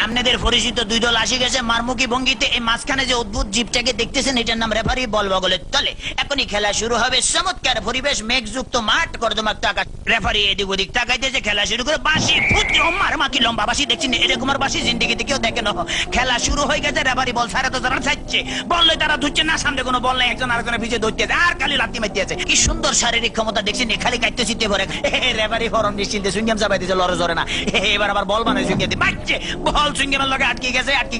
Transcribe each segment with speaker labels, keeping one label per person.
Speaker 1: আপনাদের পরিচিত দুই দল আসে গেছে মারমুখী ভঙ্গিতে। এই মাঝখানে যে অদ্ভুত জীবটাকে দেখতেছেন এটার নাম রেফারি বল বগলের তলে। এখনই খেলা শুরু হবে। চমৎকার পরিবেশ, মেঘযুক্ত মাঠ, কর্দমাক্ত আকাশ। রেফারি এদিক ওদিক তাকাইতেছে, খেলা শুরু করে বাঁশি ফুটছে। ওমার মা কি লম্বা বাঁশি দেখছেন, এরকম আর বাঁশি জিন্দেগিতে কেউ দেখে না। খেলা শুরু হয়ে গেছে, রেফারি বল ছাড়া তো তারা ছাড়ছে, বল লই তারা ধুচ্ছে না, সামনে কোনো বল নাই, একজন আরেকজনের পিছিয়ে ধরতে আছে আর খালি লাত্তি মারতে আছে। কি সুন্দর শারীরিক ক্ষমতা দেখছেন, খালি কাটতে চিনতে পারে। রেফারি ফরম নিশ্চিন্তে সুইংগাম চাপাই দিয়েছে, লড়ে জরে না। এবার আবার বল বানায় সুইংগাম দিয়ে বাচ্চে, বল সুইংগামের লগে আটকে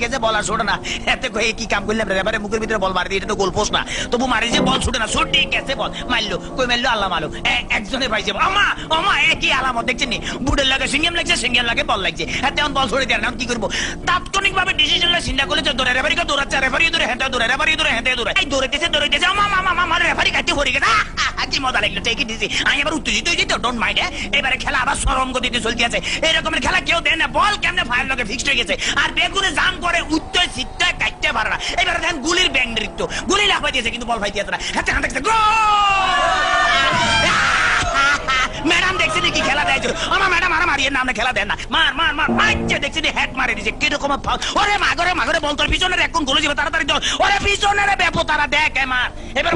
Speaker 1: গেছে, বল আর ছোটে না। এতে কয়ে কি কাম করলাম, রেফারি মুখের ভিতরে বল মারি দিয়ে, এটা তো গোল পোস্ট না, তবু মারি যে বল ছুটে না, ছুটে গেছে বল, মারলো কই মারলো আল্লাহ মালু, একজনে পাইছে। আমা আমা একই আলামত দেখছেন নি, বুটের লাগে সুইংগাম লাগছে, সুইংগাম লাগে বল লাগছে, তেমন বল ছড়ে দেয় না। কি করবো, তাৎক্ষণিক ভাবে ডিসিশন চিন্তা করেছে, দৌড়ে রেফারিকে দৌড়াচ্ছে, রেফারি দৌড়ে হেঁটে দৌড়ে, রেফারি দৌড়ে হেঁটে দৌড়ে, এই দৌড়াইতেছে আমা রেফারি কাটতে পড়ে গেছে। কি মজা লাগলো, ঠিকই দিছি। আমি এবার উত্তেজিত হয়ে যেত, ডোন্ট মাইন্ড। এবারে খেলা আবার সরম গতিতে চলতে আছে। এরকমের খেলা কেউ দেয় না, বল কেমনে ফায়ার লগে ফিক্সড হয়ে গেছে, আর বেগুনে জাম করে উত্তর সিটটা কাটতে পারে না। এবারে দেখেন গুলির ব্যাং নৃত্য, গুলি লাফাই দিয়েছে কিন্তু বল ফাইতে আছে না। হাতে হাতে ম্যাডাম দেখছি কি খেলা দেয়, আমার ম্যাডাম আর মারিয়ে নামে খেলা দেন না, মার মার মার মারছে, দেখছি হেড মারে দিছে কিরকম। ওরে মাগরে বল তোর পিছনের এখন গোলে যাবে তাড়াতাড়ি, ওরে পিছনের ব্যাপো তারা দেখ মার। এবার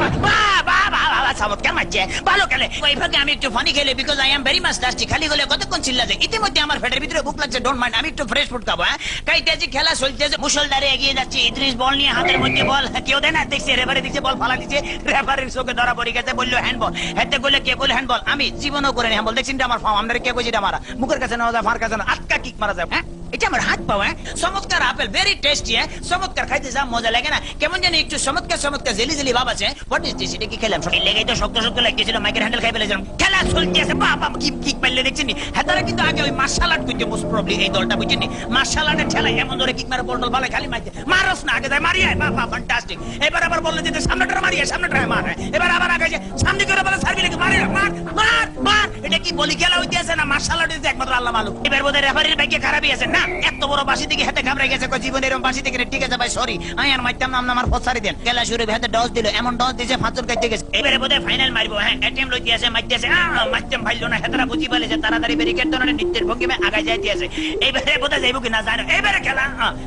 Speaker 1: চমৎকার মারছে, ভালো খেলে। ওই ভাগে আমি একটু ফানি খেলে, because I am very much dusty. খালি গলে কতক্ষণ চিল্লা যায়, ইতিমধ্যে আমার পেটের ভিতরে ভুক লাগছে, ডোন্ট মাইন্ড, আমি একটু ফ্রেশ ফুড খাবো। কাইতেছি, খেলা চলতেছে, মুসলধারে এগিয়ে যাচ্ছে। ইদ্রিস বল নিয়ে হাতের মধ্যে বল, কেউ দেয় না, দেখছে রেফারি দিচ্ছে, বল ফালা দিচ্ছে, রেফারির চোখে ধরা পড়ে গেছে, বললো হ্যান্ডবল। হেঁটে গলে কে বলে হ্যান্ডবল, আমি জীবনও করে নি হ্যান্ডবল। দেখছেন আমার ফার্ম, আমরা কে কইছি এটা মারা, মুখের কাছে নেওয়া যায়, ফার কাছে না, আটকা কিক মারা যায়। হ্যাঁ এটা আমার হাত পাওয়া। চমৎকার আপেল, ভেরি টেস্টি। চমৎকার, খাইতে যা মজা লাগে না, কেমন জানি একটু চমৎকার জেলি জেলি ভাব আছে। হোয়াট ইজ দিস, এটা কি খেলাম? লেগেই তো শক্ত শক্ত লাগতেছিল, মাইকের হ্যান্ডেল খাই ফেলেছিলাম। খেলা চলতে আছে, বাবা কি কিক পাইলে দেখছেন। হ্যাঁ তারা কিন্তু আগে ওই মার্শাল আর্ট করতে, মোস্ট প্রবলি এই দলটা বুঝছেন, মার্শাল আর্টের ঠেলা এমন ধরে কিক মারে, বল ভালো খালি মারতে, মারস না আগে যায় মারিয়ে, বাবা ফ্যান্টাস্টিক। এবার আবার বললে যে সামনেটা মারিয়ে, সামনেটা মার। এবার আবার আগে যে সামনে করে বলে সার্ভি লেগে মারে, মার মার মার। এটা কি বলি খেলা হইতে আছে না মার্শাল আর্ট হইতে একমাত্র আল্লাহ মালুম। এবার বোধহয় রেফারির ভাগ্যে খারাপই আছে না, এত বড় বাসি থেকে হাতে ঘাবড়ে গেছে, জীবনের এরকম বাসি থেকে। ঠিক আছে ভাই, সরি, আমি আর মারতাম না, আমার ফসারি দেন। খেলা শুরু হাতে ডস দিল, এমন ডস দিয়েছে ফাঁচর কাটতে গেছে। এবারে বোধহয় ফাইনাল মারবো। হ্যাঁ এটিএম লইতে আছে, মারতেছে, মারতাম ভাইলো না, হেতারা বুঝি পালিয়েছে, তাড়াতাড়ি ব্যারিকেড ধরনের নৃত্যের ভঙ্গিমে আগায় যাইতে আছে। এইবারে বোধহয় যাইব কি না জানো। এবারে খেলা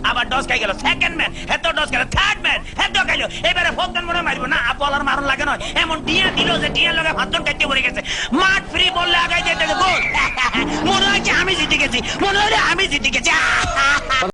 Speaker 1: আবার ডস খাই গেল, সেকেন্ড ম্যান হেত ডস গেল, থার্ড ম্যান হেত খাইলো। এবারে ফোকদান মনে মারবো না, বলার মারণ লাগে নয়, এমন টিয়া দিল যে টিয়ার লগে ফাঁচর কাটতে পড়ে গেছে। মাঠ ফ্রি বললে আগায় যাইতে গোল। মনে হয় আমি জিতে গেছি, মনে হয় আমি জিতে গেছি।